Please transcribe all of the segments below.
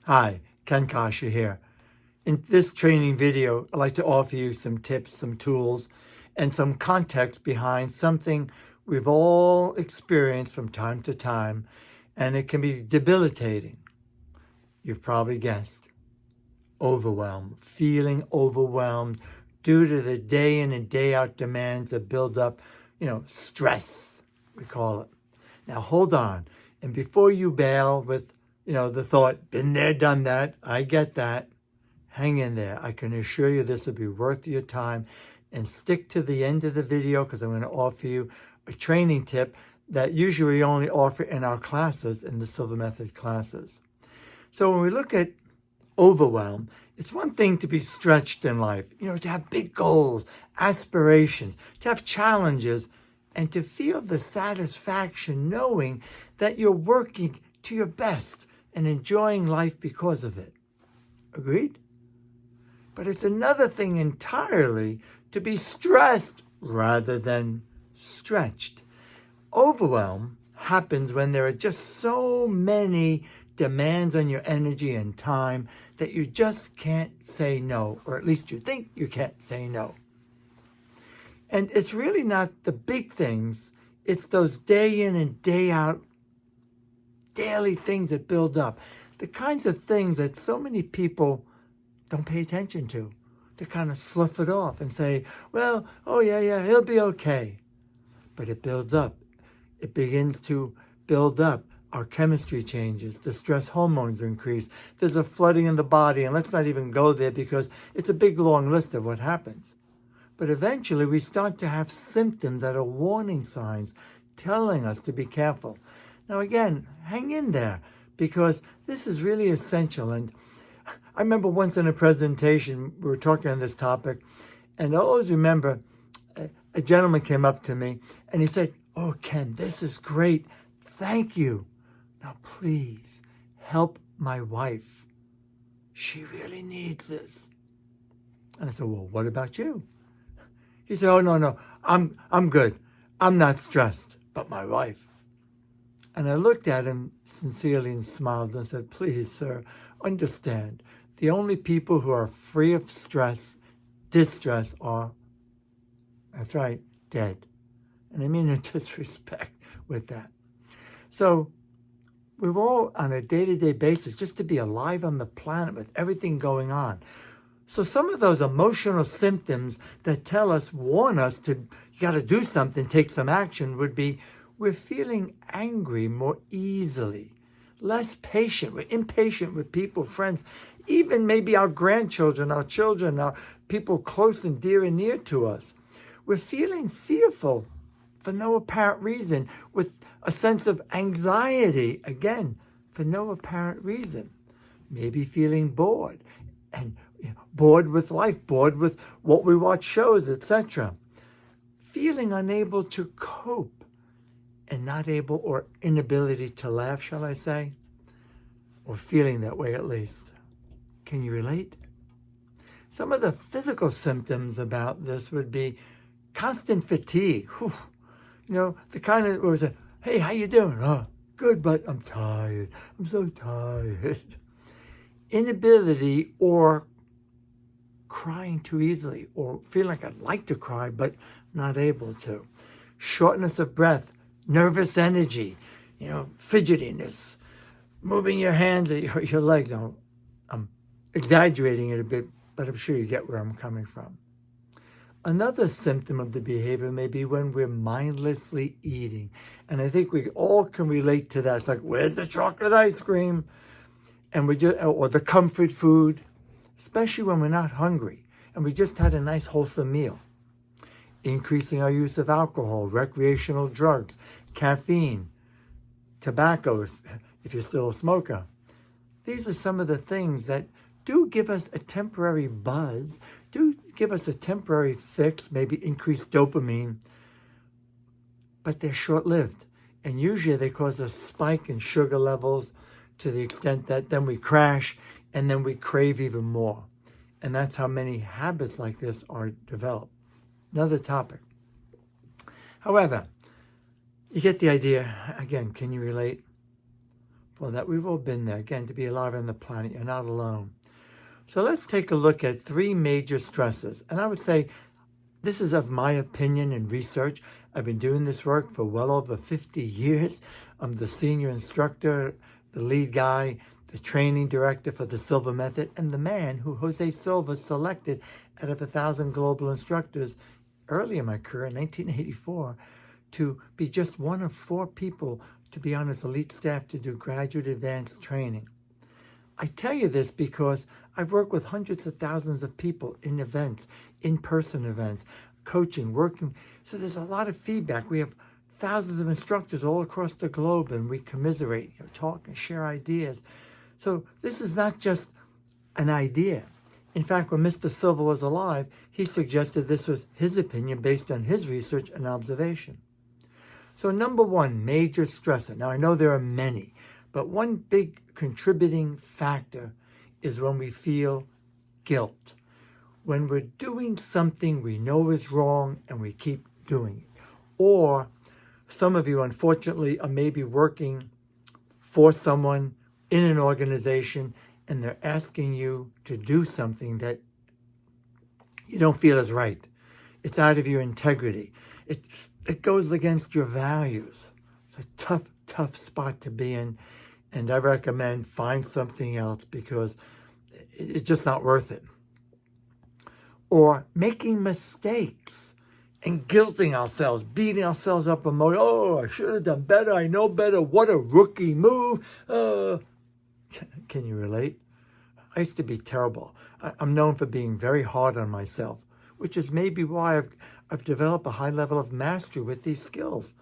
Hi, Ken Coscia here. In this training video, I'd like to offer you some tips, some tools, and some context behind something we've all experienced from time to time, and it can be debilitating. You've probably guessed. Overwhelm, feeling overwhelmed due to the day in and day out demands that build up, stress, we call it. Now hold on. And before you bail with, the thought, been there, done that, I get that, hang in there. I can assure you this will be worth your time. And stick to the end of the video because I'm going to offer you a training tip that usually we only offer in our classes, in the Silva Method classes. So when we look at overwhelm, it's one thing to be stretched in life, to have big goals, aspirations, to have challenges, and to feel the satisfaction knowing that you're working to your best and enjoying life because of it. Agreed? But it's another thing entirely to be stressed rather than stretched. Overwhelm happens when there are just so many demands on your energy and time that you just can't say no, or at least you think you can't say no. And it's really not the big things, it's those day in and day out daily things that build up. The kinds of things that so many people don't pay attention to. They kind of slough it off and say, well, oh yeah, he'll be okay. But it builds up. It begins to build up. Our chemistry changes. The stress hormones increase. There's a flooding in the body. And let's not even go there because it's a big, long list of what happens. But eventually we start to have symptoms that are warning signs telling us to be careful. Now again, hang in there because this is really essential. And I remember once in a presentation, we were talking on this topic, and I always remember a gentleman came up to me and he said, oh, Ken, this is great. Thank you. Now, please help my wife. She really needs this. And I said, well, what about you? He said, oh, no, I'm good. I'm not stressed, but my wife. And I looked at him sincerely and smiled and said, please, sir, understand. The only people who are free of stress, distress, are, that's right, dead. And I mean in disrespect with that. So we're all on a day-to-day basis just to be alive on the planet with everything going on. So some of those emotional symptoms that tell us, warn us to, you got to do something, take some action would be, we're feeling angry more easily, less patient. We're impatient with people, friends, even maybe our grandchildren, our children, our people close and dear and near to us. We're feeling fearful for no apparent reason, with a sense of anxiety, again, for no apparent reason. Maybe feeling bored, and bored with life, bored with what we watch shows, etc. Feeling unable to cope and not able or inability to laugh, shall I say? Or feeling that way at least. Can you relate? Some of the physical symptoms about this would be constant fatigue. Whew. The kind of where it's like, hey, how you doing? Oh, good, but I'm tired. I'm so tired. Inability or crying too easily, or feeling like I'd like to cry, but not able to. Shortness of breath, nervous energy, fidgetiness, moving your hands or your legs. I'm exaggerating it a bit, but I'm sure you get where I'm coming from. Another symptom of the behavior may be when we're mindlessly eating. And I think we all can relate to that. It's like, where's the chocolate ice cream? And or the comfort food, especially when we're not hungry and we just had a nice wholesome meal. Increasing our use of alcohol, recreational drugs, caffeine, tobacco, if you're still a smoker. These are some of the things that do give us a temporary buzz, do give us a temporary fix, maybe increased dopamine, but they're short-lived. And usually they cause a spike in sugar levels to the extent that then we crash and then we crave even more. And that's how many habits like this are developed. Another topic. However, you get the idea. Again, can you relate? for that. We've all been there. Again, to be alive on the planet, you're not alone. So let's take a look at 3 major stresses. And I would say this is of my opinion and research. I've been doing this work for well over 50 years. I'm the senior instructor, the lead guy, the training director for the Silva Method, and the man who Jose Silva selected out of 1,000 global instructors early in my career, in 1984, to be just one of 4 people to be on his elite staff to do graduate advanced training. I tell you this because I've worked with hundreds of thousands of people in events, in-person events, coaching, working. So there's a lot of feedback. We have thousands of instructors all across the globe, and we commiserate, talk and share ideas. So this is not just an idea. In fact, when Mr. Silva was alive, he suggested this was his opinion based on his research and observation. So number 1, major stressor. Now, I know there are many, but one big contributing factor is when we feel guilt. When we're doing something we know is wrong and we keep doing it. Or some of you, unfortunately, are maybe working for someone in an organization and they're asking you to do something that you don't feel is right. It's out of your integrity. It goes against your values. It's a tough spot to be in. And I recommend find something else because it's just not worth it. Or making mistakes and guilting ourselves, beating ourselves up emotionally. Oh, I should have done better. I know better. What a rookie move. Can you relate? I used to be terrible. I'm known for being very hard on myself, which is maybe why I've developed a high level of mastery with these skills,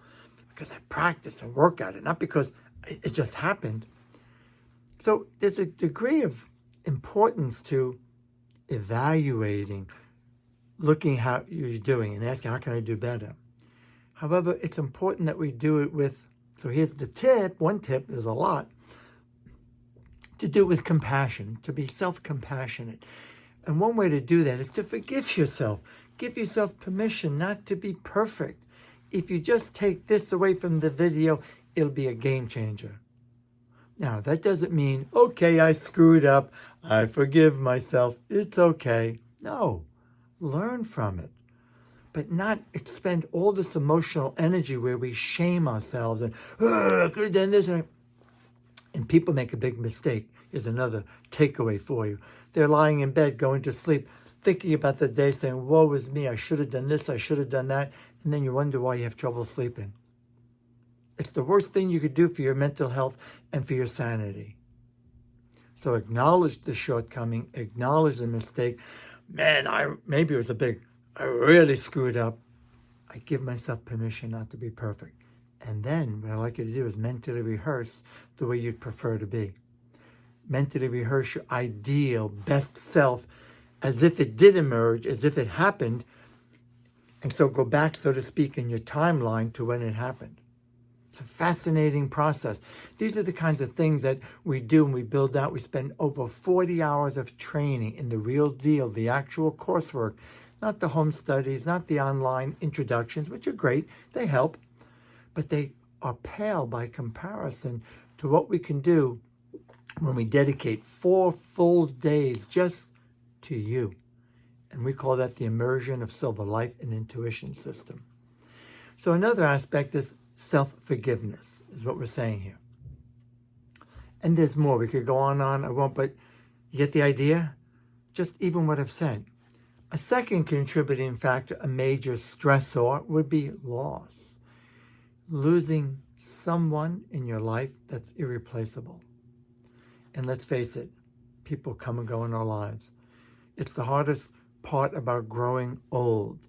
because I practice and work at it, not because it just happened. So there's a degree of importance to evaluating, looking how you're doing and asking, how can I do better? However, it's important that we do it with, so here's the tip, one tip, there's a lot, to do it with compassion, to be self-compassionate. And one way to do that is to forgive yourself. Give yourself permission not to be perfect. If you just take this away from the video, it'll be a game changer. Now, that doesn't mean, okay, I screwed up, I forgive myself, it's okay. No, learn from it. But not expend all this emotional energy where we shame ourselves and, I could have done this. And people make a big mistake. Here's another takeaway for you. They're lying in bed, going to sleep, thinking about the day, saying, woe is me, I should have done this, I should have done that. And then you wonder why you have trouble sleeping. It's the worst thing you could do for your mental health and for your sanity. So acknowledge the shortcoming, acknowledge the mistake. Man, I really screwed up. I give myself permission not to be perfect. And then what I'd like you to do is mentally rehearse the way you'd prefer to be. Mentally rehearse your ideal, best self as if it did emerge, as if it happened. And so go back, so to speak, in your timeline to when it happened. It's a fascinating process. These are the kinds of things that we do and we build out. We spend over 40 hours of training in the real deal, the actual coursework, not the home studies, not the online introductions, which are great. They help. But they are pale by comparison to what we can do when we dedicate 4 full days just to you. And we call that the immersion of Silva life and intuition system. So another aspect is self-forgiveness, is what we're saying here. And there's more. We could go on, I won't, but you get the idea? Just even what I've said. A second contributing factor, a major stressor, would be loss. Losing someone in your life that's irreplaceable. And let's face it, people come and go in our lives. It's the hardest part about growing old.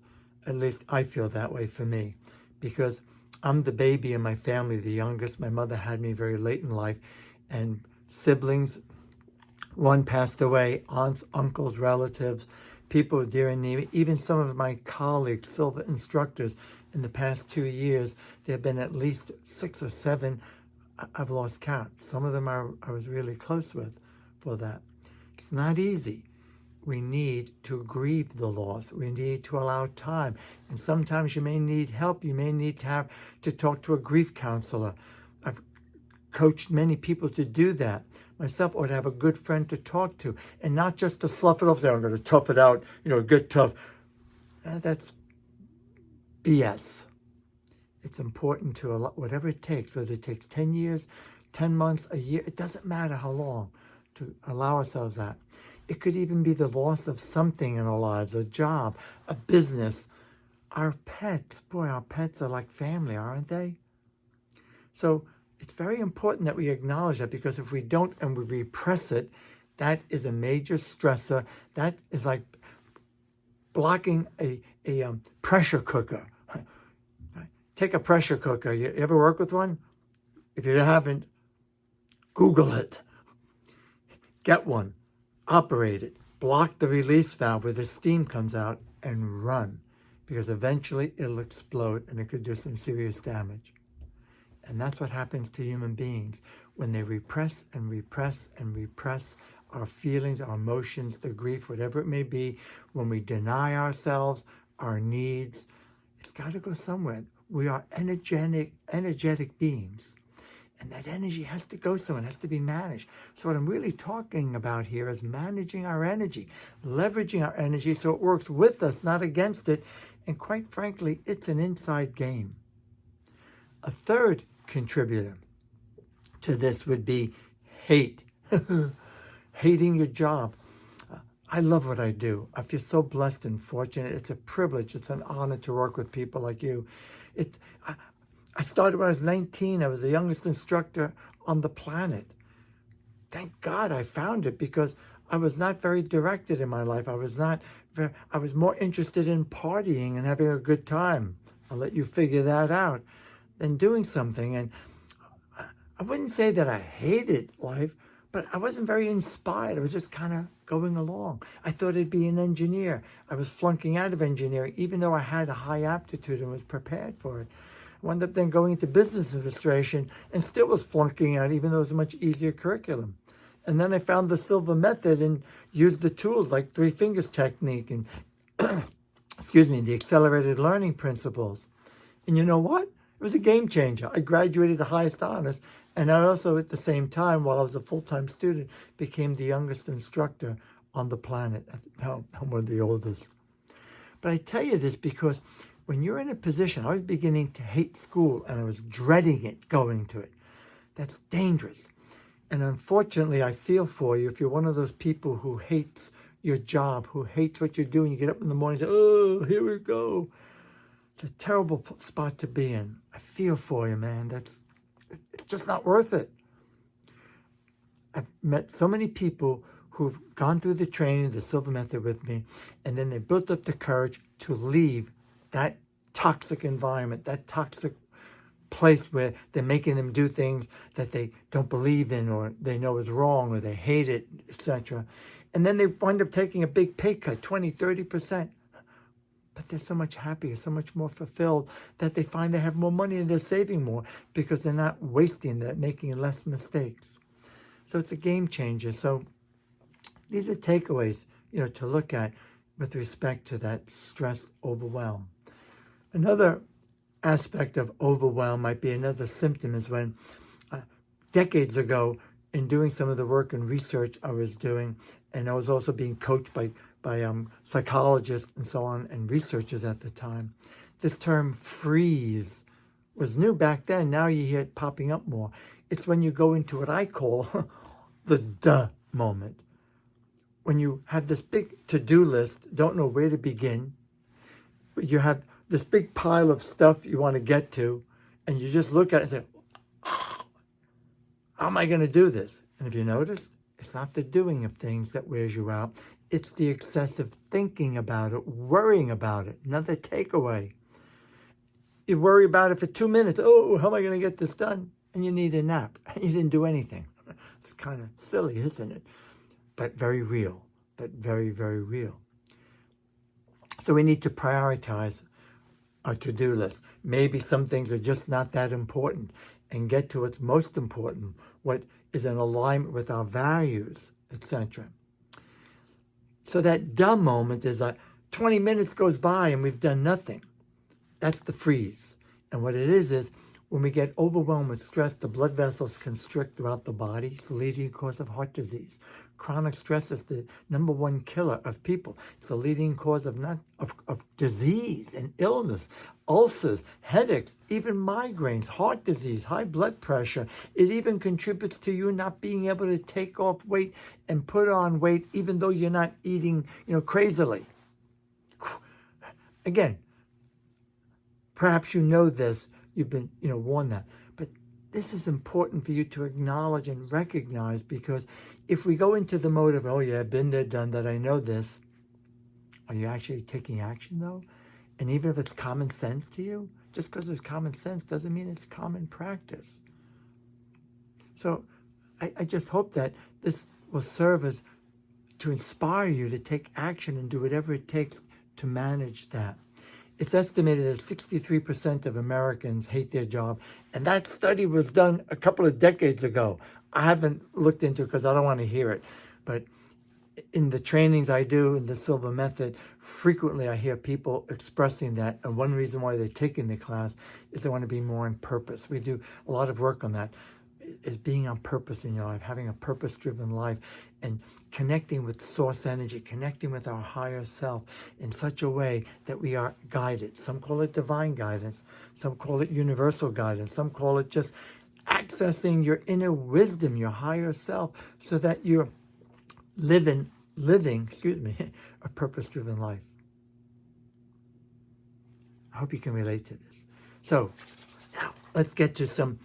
At least I feel that way for me, because I'm the baby in my family, the youngest. My mother had me very late in life, and siblings, one passed away, aunts, uncles, relatives, people dear and near, even some of my colleagues, Silva instructors, in the past 2 years, there have been at least 6 or 7, I've lost count. Some of them I was really close with for that. It's not easy. We need to grieve the loss. We need to allow time. And sometimes you may need help. You may need to talk to a grief counselor. I've coached many people to do that. Myself, or to have a good friend to talk to, and not just to slough it off there. I'm going to tough it out, get tough. That's BS. It's important to allow, whatever it takes, whether it takes 10 years, 10 months, a year, it doesn't matter how long, to allow ourselves that. It could even be the loss of something in our lives, a job, a business. Our pets, boy, our pets are like family, aren't they? So it's very important that we acknowledge that, because if we don't and we repress it, that is a major stressor. That is like blocking a pressure cooker. Take a pressure cooker. You ever work with one? If you haven't, Google it. Get one. Operate it. Block the release valve where the steam comes out and run, because eventually it'll explode and it could do some serious damage. And that's what happens to human beings when they repress and repress and repress our feelings, our emotions, the grief, whatever it may be. When we deny ourselves, our needs, it's got to go somewhere. We are energetic beings. And that energy has to go somewhere, it has to be managed. So what I'm really talking about here is managing our energy, leveraging our energy so it works with us, not against it. And quite frankly, it's an inside game. A third contributor to this would be hate. Hating your job. I love what I do. I feel so blessed and fortunate. It's a privilege. It's an honor to work with people like you. I started when I was 19. I was the youngest instructor on the planet. Thank God I found it, because I was not very directed in my life. I was more interested in partying and having a good time. I'll let you figure that out. Than doing something. And I wouldn't say that I hated life, but I wasn't very inspired. I was just kind of going along. I thought I'd be an engineer. I was flunking out of engineering, even though I had a high aptitude and was prepared for it. I wound up then going into business administration and still was flunking out, even though it was a much easier curriculum. And then I found the Silva Method and used the tools like 3 fingers technique and, the accelerated learning principles. And you know what? It was a game changer. I graduated the highest honors, and I also, at the same time, while I was a full-time student, became the youngest instructor on the planet. Now I'm one of the oldest. But I tell you this because when you're in a position, I was beginning to hate school, and I was dreading it, going to it. That's dangerous. And unfortunately, I feel for you if you're one of those people who hates your job, who hates what you're doing. You get up in the morning and say, oh, here we go. It's a terrible spot to be in. I feel for you, man. It's just not worth it. I've met so many people who've gone through the training, the Silva Method with me, and then they built up the courage to leave that toxic environment, that toxic place where they're making them do things that they don't believe in, or they know is wrong, or they hate it, etc. And then they wind up taking a big pay cut, 20, 30%. But they're so much happier, so much more fulfilled, that they find they have more money and they're saving more because they're not wasting that, making less mistakes. So it's a game changer. So these are takeaways, to look at with respect to that stress overwhelm. Another aspect of overwhelm might be, another symptom is when decades ago, in doing some of the work and research I was doing, and I was also being coached by psychologists and so on, and researchers at the time, this term freeze was new back then. Now you hear it popping up more. It's when you go into what I call the duh moment. When you have this big to-do list, don't know where to begin, you have this big pile of stuff you want to get to, and you just look at it and say, how am I going to do this? And if you noticed, it's not the doing of things that wears you out. It's the excessive thinking about it, worrying about it. Another takeaway. You worry about it for 2 minutes. Oh, how am I going to get this done? And you need a nap. You didn't do anything. It's kind of silly, isn't it? But very real. But very, very real. So we need to prioritize our to-do list. Maybe some things are just not that important, and get to what's most important, what is in alignment with our values, etc. So that dumb moment is like 20 minutes goes by and we've done nothing. That's the freeze. And what it is When we get overwhelmed with stress, the blood vessels constrict throughout the body. It's the leading cause of heart disease. Chronic stress is the #1 killer of people. It's the leading cause of disease and illness, ulcers, headaches, even migraines, heart disease, high blood pressure. It even contributes to you not being able to take off weight and put on weight, even though you're not eating, crazily. Again, perhaps you know this. You've been, warned that. But this is important for you to acknowledge and recognize, because if we go into the mode of, oh yeah, been there, done that, I know this, are you actually taking action though? And even if it's common sense to you, just because it's common sense doesn't mean it's common practice. So I just hope that this will serve as to inspire you to take action and do whatever it takes to manage that. It's estimated that 63% of Americans hate their job, and that study was done a couple of decades ago. I haven't looked into it because I don't want to hear it, but in the trainings I do in the Silva Method, frequently I hear people expressing that, and one reason why they're taking the class is they want to be more on purpose. We do a lot of work on that, is being on purpose in your life, having a purpose-driven life, and connecting with source energy, connecting with our higher self in such a way that we are guided. Some call it divine guidance, some call it universal guidance, some call it just accessing your inner wisdom, your higher self, so that you're living a purpose-driven life. I hope you can relate to this. So now let's get to some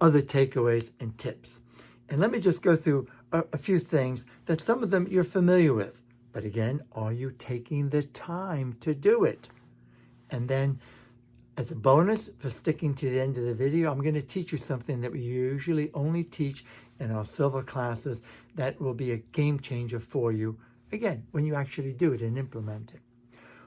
other takeaways and tips. And let me just go through a few things that some of them you're familiar with. But again, are you taking the time to do it? And then as a bonus for sticking to the end of the video, I'm going to teach you something that we usually only teach in our Silva classes that will be a game changer for you, again, when you actually do it and implement it.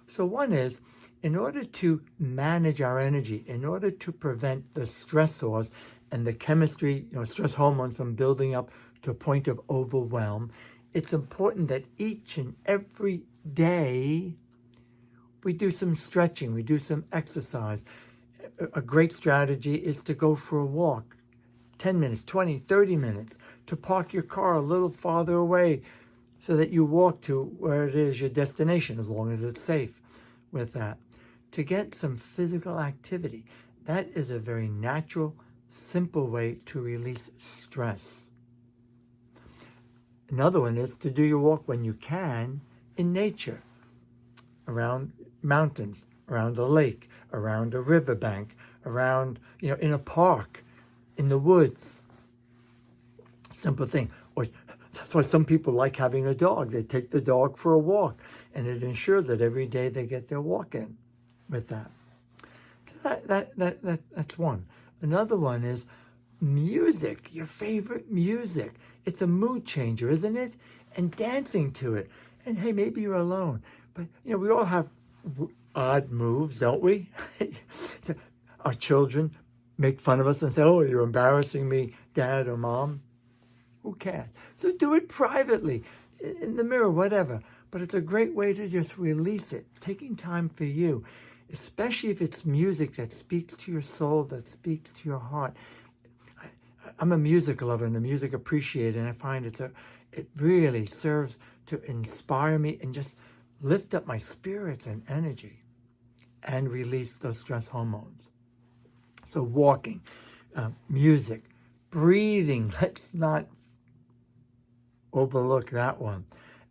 So one is, in order to manage our energy, in order to prevent the stressors and the chemistry, stress hormones from building up to a point of overwhelm, it's important that each and every day we do some stretching, we do some exercise. A great strategy is to go for a walk, 10 minutes, 20, 30 minutes, to park your car a little farther away so that you walk to where it is your destination, as long as it's safe with that. To get some physical activity, that is a very natural, simple way to release stress. Another one is to do your walk when you can in nature, around mountains, around a lake, around a riverbank, around, in a park, in the woods. Simple thing. Or that's why some people like having a dog. They take the dog for a walk, and it ensures that every day they get their walk in with that. So that's one. Another one is music, your favorite music. It's a mood changer, isn't it? And dancing to it. And hey, maybe you're alone, but we all have odd moves, don't we? Our children make fun of us and say, oh, you're embarrassing me, Dad or Mom. Who cares? So do it privately, in the mirror, whatever. But it's a great way to just release it, taking time for you, especially if it's music that speaks to your soul, that speaks to your heart. I'm a music lover and a music appreciator, and I find it really serves to inspire me and just lift up my spirits and energy and release those stress hormones. So walking, music, breathing, let's not overlook that one.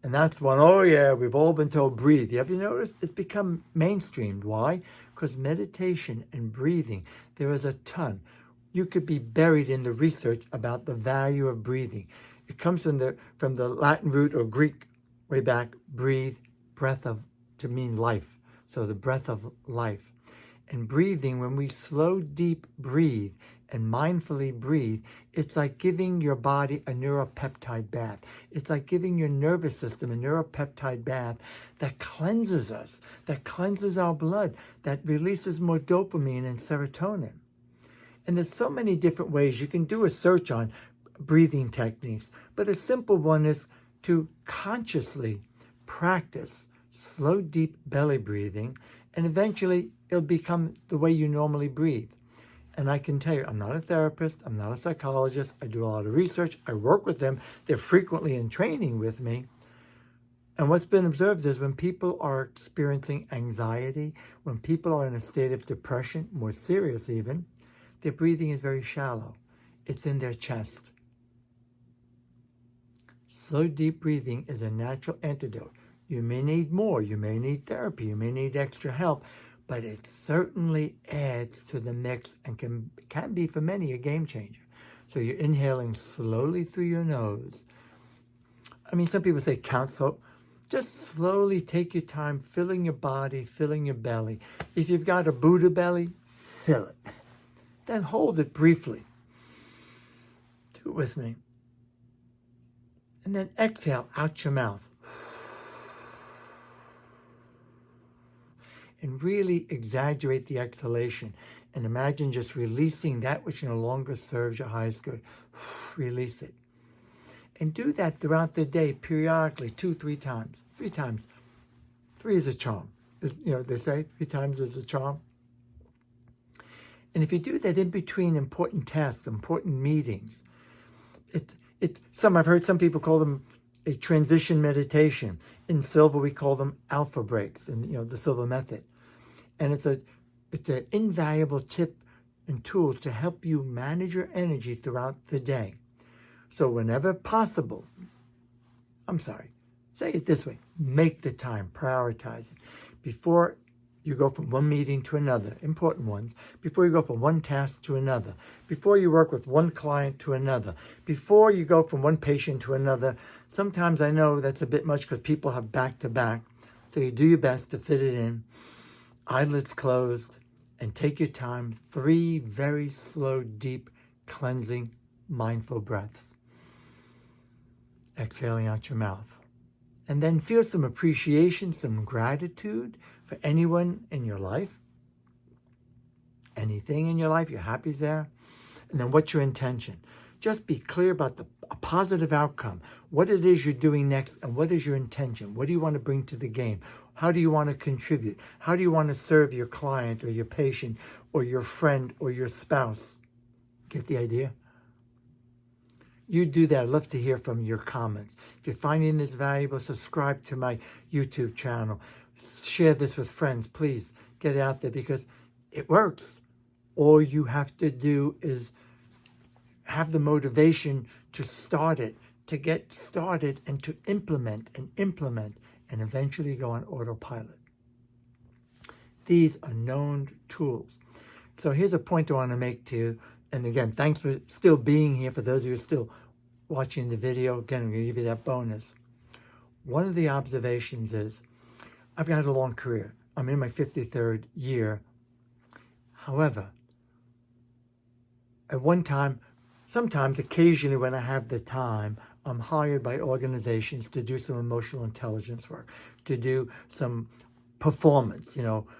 And that's one, oh yeah, we've all been told breathe. Have you noticed? It's become mainstreamed. Why? Because meditation and breathing, there is a ton. You could be buried in the research about the value of breathing. It comes from the Latin root or Greek way back, breathe, breath of, to mean life. So the breath of life. And breathing, when we slow, deep breathe and mindfully breathe, it's like giving your body a neuropeptide bath. It's like giving your nervous system a neuropeptide bath that cleanses us, that cleanses our blood, that releases more dopamine and serotonin. And there's so many different ways. You can do a search on breathing techniques, but a simple one is to consciously practice slow, deep belly breathing, and eventually it'll become the way you normally breathe. And I can tell you, I'm not a therapist, I'm not a psychologist, I do a lot of research, I work with them, they're frequently in training with me. And what's been observed is when people are experiencing anxiety, when people are in a state of depression, more serious even, their breathing is very shallow. It's in their chest. Slow, deep breathing is a natural antidote. You may need more, you may need therapy, you may need extra help, but it certainly adds to the mix and can be for many a game changer. So you're inhaling slowly through your nose. I mean, some people say count, so just slowly take your time, filling your body, filling your belly. If you've got a Buddha belly, fill it. Then hold it briefly. Do it with me. And then exhale out your mouth. And really exaggerate the exhalation. And imagine just releasing that which no longer serves your highest good. Release it. And do that throughout the day, periodically, 2-3 times. 3 times. 3 is a charm. They say 3 times is a charm. And if you do that in between important tasks, important meetings, I've heard some people call them a transition meditation. In Silva, we call them alpha breaks, in the Silva Method. And it's an invaluable tip and tool to help you manage your energy throughout the day. So whenever possible, say it this way, make the time, prioritize it. Before you go from one meeting to another, important ones, before you go from one task to another, before you work with one client to another, before you go from one patient to another. Sometimes I know that's a bit much because people have back-to-back, so you do your best to fit it in. Eyelids closed, and take your time, 3 very slow, deep, cleansing, mindful breaths. Exhaling out your mouth. And then feel some appreciation, some gratitude for anyone in your life, anything in your life you're happy is there. And then what's your intention? Just be clear about a positive outcome, what it is you're doing next, and what is your intention? What do you want to bring to the game? How do you want to contribute? How do you want to serve your client or your patient or your friend or your spouse? Get the idea? You do that. I'd love to hear from your comments. If you're finding this valuable, subscribe to my YouTube channel. Share this with friends. Please get it out there because it works. All you have to do is have the motivation to start it, to get started, and to implement, and eventually go on autopilot. These are known tools. So here's a point I want to make to you. And again, thanks for still being here. For those of you who are still watching the video, again, I'm going to give you that bonus. One of the observations is, I've had a long career. I'm in my 53rd year. However, at one time, sometimes, occasionally when I have the time, I'm hired by organizations to do some emotional intelligence work, to do some performance,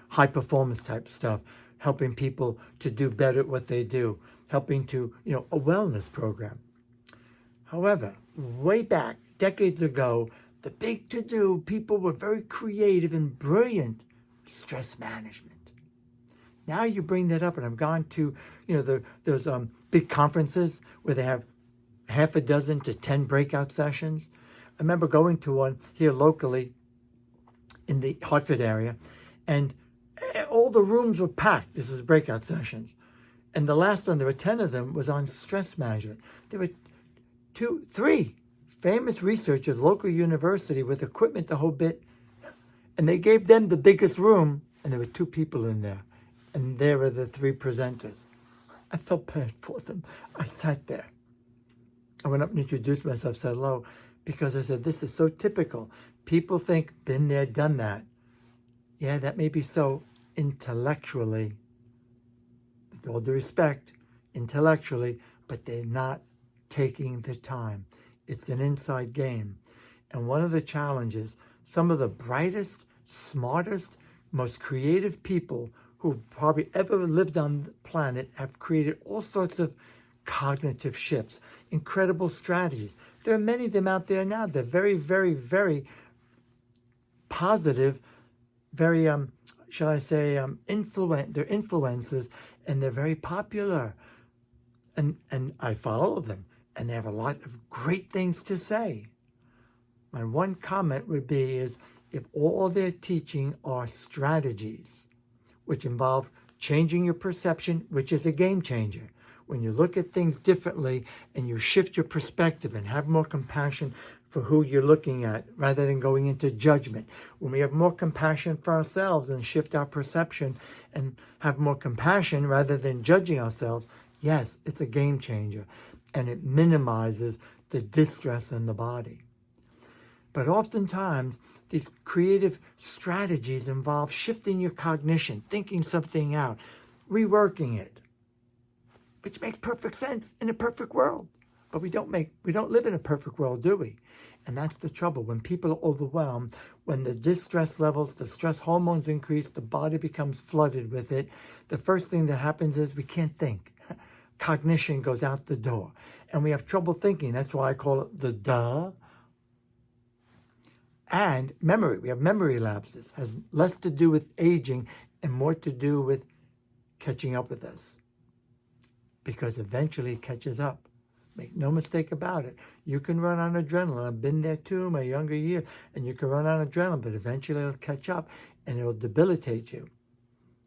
high performance type stuff, helping people to do better at what they do, helping to, a wellness program. However, way back, decades ago, the big to-do, people were very creative and brilliant, stress management. Now you bring that up, and I've gone to, those big conferences where they have half a dozen to 10 breakout sessions. I remember going to one here locally in the Hartford area, and all the rooms were packed. This is breakout sessions. And the last one, there were 10 of them, was on stress management. There were 3 famous researchers, local university, with equipment, the whole bit. And they gave them the biggest room, and there were 2 people in there. And there were the 3 presenters. I felt bad for them. I sat there. I went up and introduced myself, said hello, because I said, this is so typical. People think, been there, done that. Yeah, that may be so intellectually, with all due respect, intellectually, but they're not taking the time. It's an inside game. And one of the challenges, some of the brightest, smartest, most creative people who probably ever lived on the planet have created all sorts of cognitive shifts, incredible strategies. There are many of them out there now. They're very, very, very positive, very, they're influencers, and they're very popular. And I follow them, and they have a lot of great things to say. My one comment would be is if all they're teaching are strategies, which involve changing your perception, which is a game changer. When you look at things differently and you shift your perspective and have more compassion for who you're looking at rather than going into judgment. When we have more compassion for ourselves and shift our perception and have more compassion rather than judging ourselves, yes, it's a game changer, and it minimizes the distress in the body. But oftentimes, these creative strategies involve shifting your cognition, thinking something out, reworking it, which makes perfect sense in a perfect world. But we don't live in a perfect world, do we? And that's the trouble. When people are overwhelmed, when the distress levels, the stress hormones increase, the body becomes flooded with it, the first thing that happens is we can't think. Cognition goes out the door. And we have trouble thinking. That's why I call it the duh. And memory. We have memory lapses. It has less to do with aging and more to do with catching up with us. Because eventually it catches up. Make no mistake about it. You can run on adrenaline. I've been there too in my younger years. And you can run on adrenaline, but eventually it'll catch up and it'll debilitate you.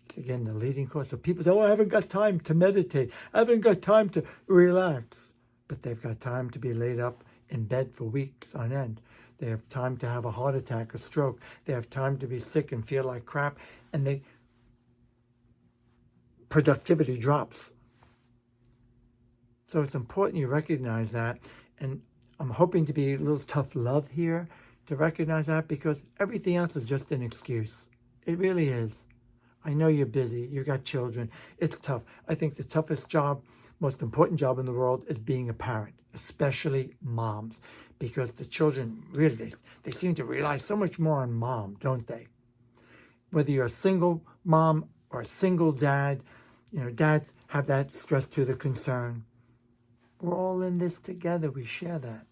It's again the leading cause. So people say, oh, I haven't got time to meditate. I haven't got time to relax. But they've got time to be laid up in bed for weeks on end. They have time to have a heart attack, a stroke. They have time to be sick and feel like crap. And productivity drops. So it's important you recognize that. And I'm hoping to be a little tough love here to recognize that, because everything else is just an excuse. It really is. I know you're busy. You got children. It's tough. I think the toughest job, most important job in the world is being a parent, especially moms, because the children really, they seem to rely so much more on mom, don't they? Whether you're a single mom or a single dad, dads have that stress to the concern. We're all in this together. We share that.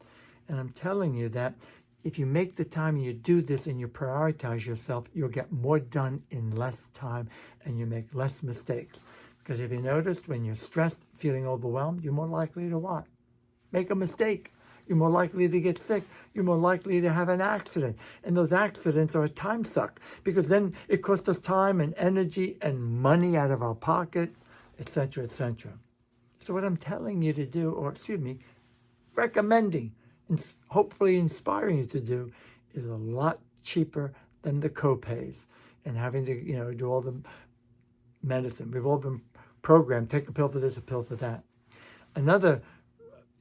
And I'm telling you that if you make the time and you do this and you prioritize yourself, you'll get more done in less time and you make less mistakes. Because if you noticed, when you're stressed, feeling overwhelmed, you're more likely to what? Make a mistake. You're more likely to get sick. You're more likely to have an accident. And those accidents are a time suck, because then it costs us time and energy and money out of our pocket, etc., etc. So what I'm telling you to do, recommending and hopefully inspiring you to do, is a lot cheaper than the co-pays and having to, do all the medicine. We've all been programmed, take a pill for this, a pill for that. Another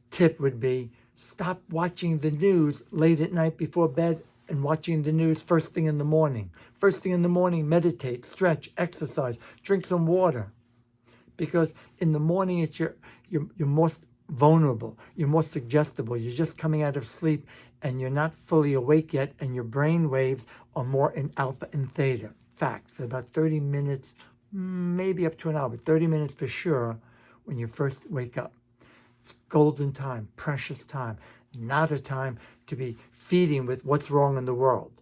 tip would be stop watching the news late at night before bed and watching the news first thing in the morning. First thing in the morning, meditate, stretch, exercise, drink some water. Because in the morning, it's you're most vulnerable, you're more suggestible, you're just coming out of sleep and you're not fully awake yet, and your brain waves are more in alpha and theta. Fact, for about 30 minutes, maybe up to an hour, but 30 minutes for sure when you first wake up. It's golden time, precious time, not a time to be feeding with what's wrong in the world.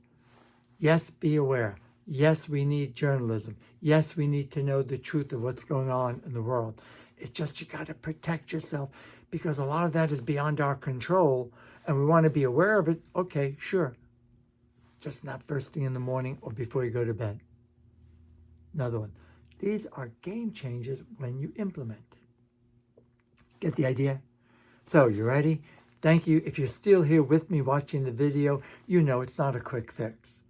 Yes, be aware. Yes, we need journalism. Yes, we need to know the truth of what's going on in the world. It's just you got to protect yourself, because a lot of that is beyond our control and we want to be aware of it. Okay, sure. Just not first thing in the morning or before you go to bed. Another one. These are game changers when you implement it. Get the idea? So, you ready? Thank you. If you're still here with me watching the video, you know it's not a quick fix.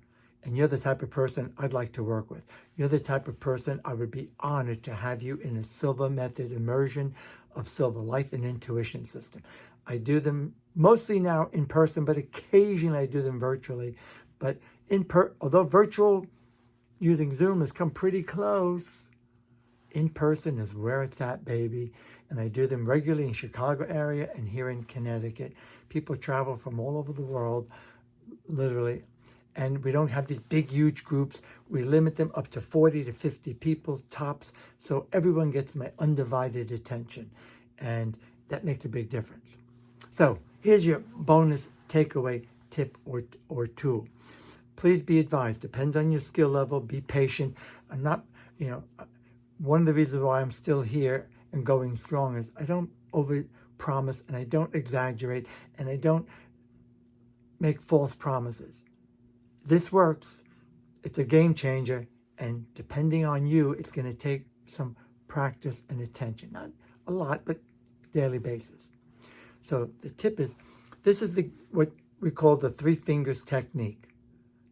And you're the type of person I'd like to work with. You're the type of person I would be honored to have you in a Silva Method immersion of Silva Life and Intuition System. I do them mostly now in person, but occasionally I do them virtually. But although virtual using Zoom has come pretty close, in person is where it's at, baby. And I do them regularly in Chicago area and here in Connecticut. People travel from all over the world, literally. And we don't have these big, huge groups. We limit them up to 40 to 50 people, tops, so everyone gets my undivided attention. And that makes a big difference. So here's your bonus takeaway tip or tool. Please be advised, depends on your skill level, be patient. I'm not, one of the reasons why I'm still here and going strong is I don't over promise and I don't exaggerate and I don't make false promises. This works. It's a game changer, and depending on you, it's going to take some practice and attention. Not a lot, but daily basis. So the tip is, this is what we call the 3 fingers technique.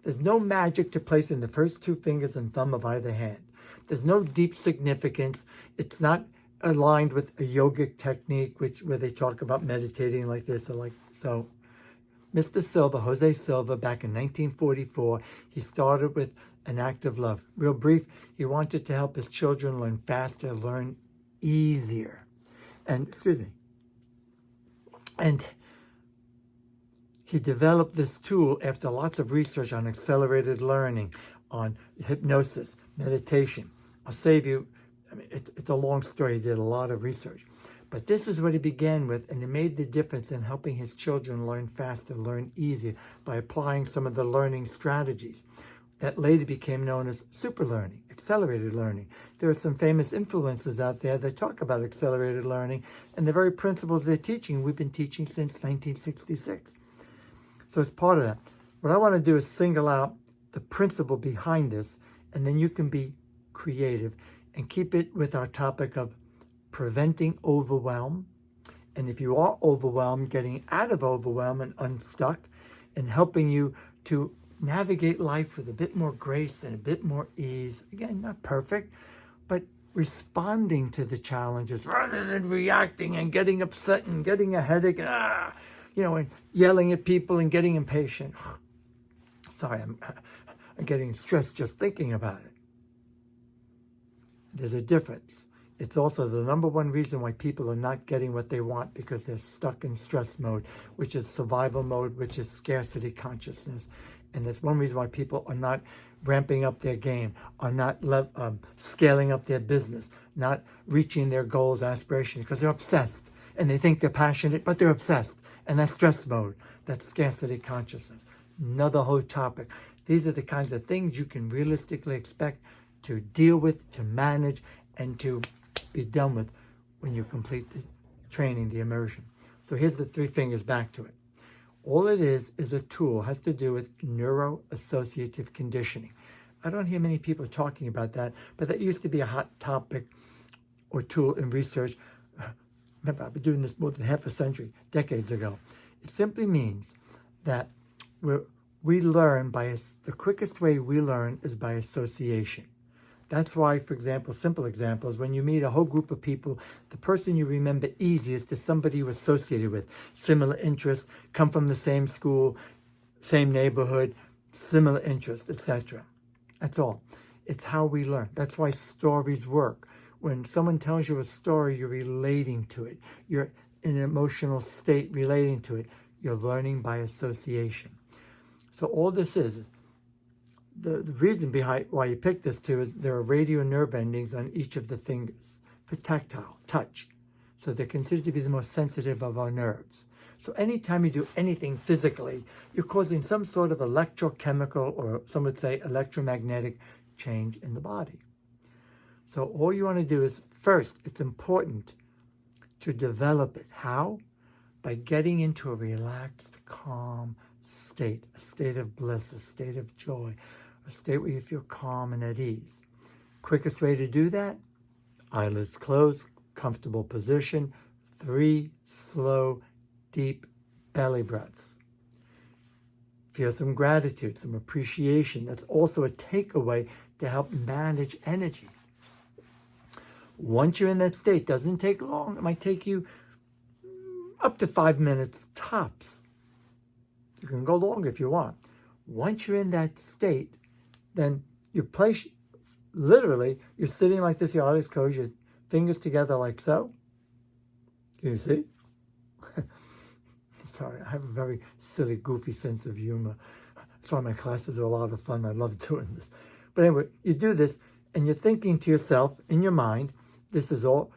There's no magic to place in the first 2 fingers and thumb of either hand. There's no deep significance. It's not aligned with a yogic technique, where they talk about meditating like this or like so. Mr. Silva, Jose Silva, back in 1944, he started with an act of love. Real brief, he wanted to help his children learn faster, learn easier. And he developed this tool after lots of research on accelerated learning, on hypnosis, meditation. I'll save you, it's a long story. He did a lot of research. But this is what he began with, and it made the difference in helping his children learn faster, learn easier, by applying some of the learning strategies that later became known as super learning, accelerated learning. There are some famous influencers out there that talk about accelerated learning, and the very principles they're teaching, we've been teaching since 1966. So it's part of that. What I want to do is single out the principle behind this, and then you can be creative and keep it with our topic of preventing overwhelm. And if you are overwhelmed, getting out of overwhelm and unstuck, and helping you to navigate life with a bit more grace and a bit more ease. Again, not perfect, but responding to the challenges rather than reacting and getting upset and getting a headache, and yelling at people and getting impatient. Sorry, I'm getting stressed just thinking about it. There's a difference. It's also the number one reason why people are not getting what they want, because they're stuck in stress mode, which is survival mode, which is scarcity consciousness. And that's one reason why people are not ramping up their game, are not scaling up their business, not reaching their goals, aspirations, because they're obsessed. And they think they're passionate, but they're obsessed. And that's stress mode. That's scarcity consciousness. Another whole topic. These are the kinds of things you can realistically expect to deal with, to manage, and to be done with when you complete the training, the immersion. So here's the 3 fingers back to it. All it is a tool, has to do with neuro-associative conditioning. I don't hear many people talking about that, but that used to be a hot topic or tool in research. Remember, I've been doing this more than half a century, decades ago. It simply means that we learn the quickest way we learn is by association. That's why, for example, simple examples, when you meet a whole group of people, the person you remember easiest is somebody you associated with, similar interests, come from the same school, same neighborhood, similar interests, etc. That's all. It's how we learn. That's why stories work. When someone tells you a story, you're relating to it. You're in an emotional state relating to it. You're learning by association. So all this is, the reason behind why you picked this too is there are radio nerve endings on each of the fingers for tactile, touch. So they're considered to be the most sensitive of our nerves. So anytime you do anything physically, you're causing some sort of electrochemical, or some would say electromagnetic, change in the body. So all you want to do is, first, it's important to develop it. How? By getting into a relaxed, calm state, a state of bliss, a state of joy, a state where you feel calm and at ease. Quickest way to do that? Eyelids closed, comfortable position, 3 slow, deep belly breaths. Feel some gratitude, some appreciation. That's also a takeaway to help manage energy. Once you're in that state, doesn't take long. It might take you up to 5 minutes tops. You can go longer if you want. Once you're in that state, then you place, literally, you're sitting like this, your eyes closed, your fingers together like so. Can you see? Sorry, I have a very silly, goofy sense of humor. That's why my classes are a lot of fun. I love doing this. But anyway, you do this, and you're thinking to yourself, in your mind, this is all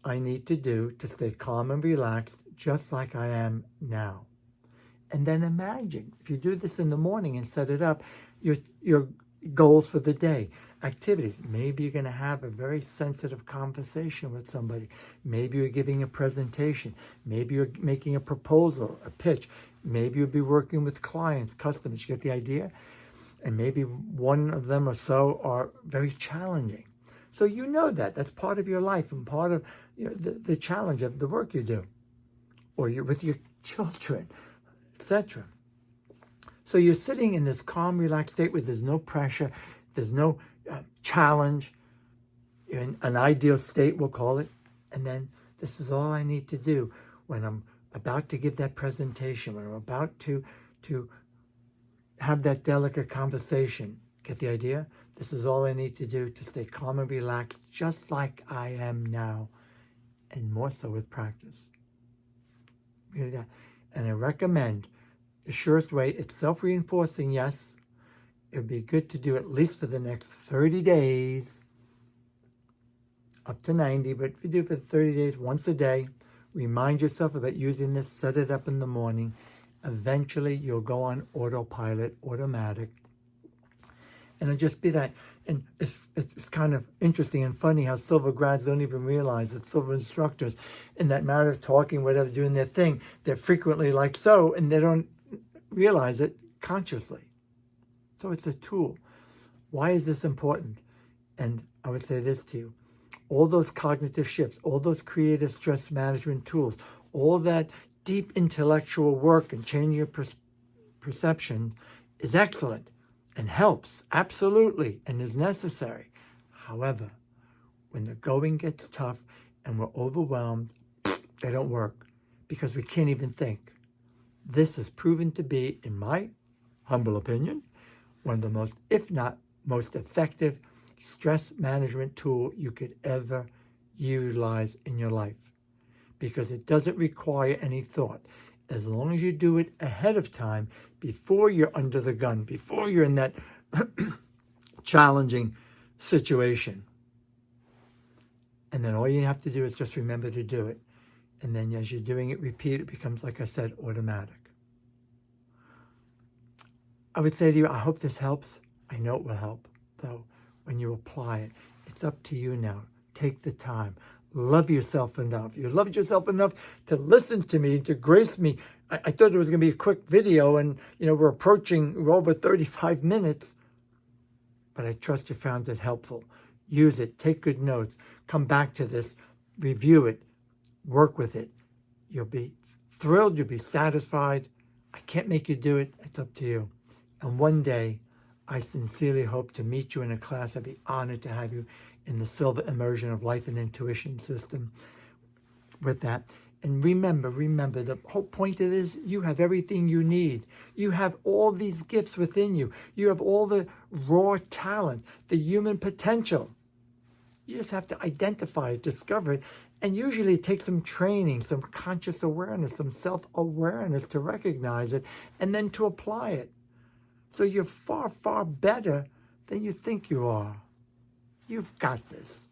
I need to do to stay calm and relaxed, just like I am now. And then imagine, if you do this in the morning and set it up, your goals for the day. activities. Maybe you're going to have a very sensitive conversation with somebody. Maybe you're giving a presentation. Maybe you're making a proposal, a pitch. Maybe you'll be working with clients, customers. You get the idea? And maybe one of them or so are very challenging. So you know that. That's part of your life and part of the challenge of the work you do. Or you're with your children, etc. So you're sitting in this calm, relaxed state where there's no pressure, there's no challenge, in an ideal state, we'll call it. And then this is all I need to do when I'm about to give that presentation, when I'm about to have that delicate conversation. Get the idea? This is all I need to do to stay calm and relaxed, just like I am now, and more so with practice. And I recommend the surest way, it's self-reinforcing, yes. It would be good to do at least for the next 30 days, up to 90, but if you do it for 30 days, once a day, remind yourself about using this, set it up in the morning. Eventually, you'll go on autopilot, automatic, and it'll just be that. And it's kind of interesting and funny how Silva grads don't even realize that Silva instructors, in that matter of talking, whatever, doing their thing, they're frequently like so, and they don't realize it consciously. So it's a tool. Why is this important? And I would say this to you. All those cognitive shifts, all those creative stress management tools, all that deep intellectual work and changing your perception is excellent and helps, absolutely, and is necessary. However, when the going gets tough and we're overwhelmed, they don't work because we can't even think. This has proven to be, in my humble opinion, one of the most, if not most effective stress management tool you could ever utilize in your life, because it doesn't require any thought. As long as you do it ahead of time, before you're under the gun, before you're in that challenging situation. And then all you have to do is just remember to do it. And then as you're doing it, repeat, it becomes, like I said, automatic. I would say to you, I hope this helps. I know it will help, though, when you apply it. It's up to you now. Take the time. Love yourself enough. You loved yourself enough to listen to me, to grace me. I thought it was going to be a quick video, and we're over 35 minutes. But I trust you found it helpful. Use it. Take good notes. Come back to this. Review it. Work with it. You'll be thrilled. You'll be satisfied. I can't make you do it. It's up to you. And one day, I sincerely hope to meet you in a class. I'd be honored to have you in the Silva Immersion of Life and Intuition system with that. And remember, the whole point of this, you have everything you need. You have all these gifts within you. You have all the raw talent, the human potential. You just have to identify it, discover it. And usually it takes some training, some conscious awareness, some self-awareness to recognize it and then to apply it. So you're far, far better than you think you are. You've got this.